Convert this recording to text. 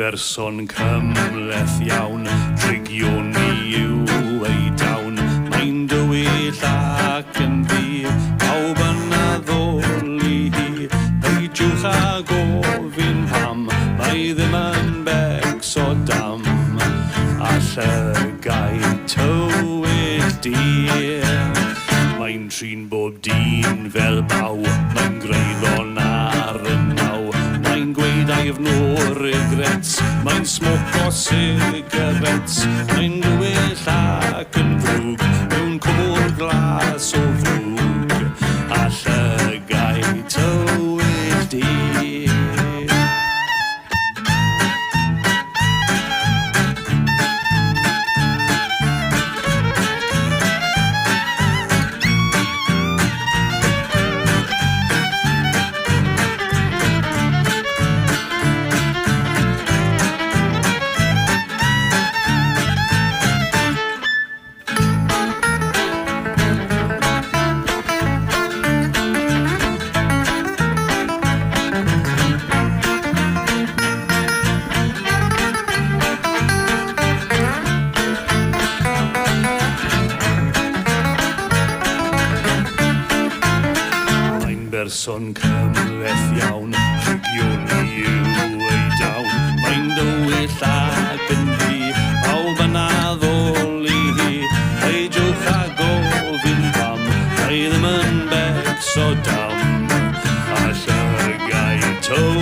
berson cymleth iawn, trigion ni yw ei dawn. Mae'n dywyll ac yn ddi, pawb yn addoli hi. Peidiwch a gofyn pam, mae ddim yn becso dam. A Llygaid Tywyll di. Mae'n trin bob dyn fel baw, mae'n greulon ar y naw. Mae'n gweud I've no regrets, mae'n smoco cigarettes. Mae'n dywyll ac yn ddrwg, mewn cwmwr glas o frwg. A Llygaid Tywyll di. Berson cymleth iawn, trigion ni yw ei dawn. Mae'n dywyll ac yn ddi, pawb yn addoli hi. Peidiwch a gofyn pam, mae ddim yn becso dam. A Llygaid Tywyll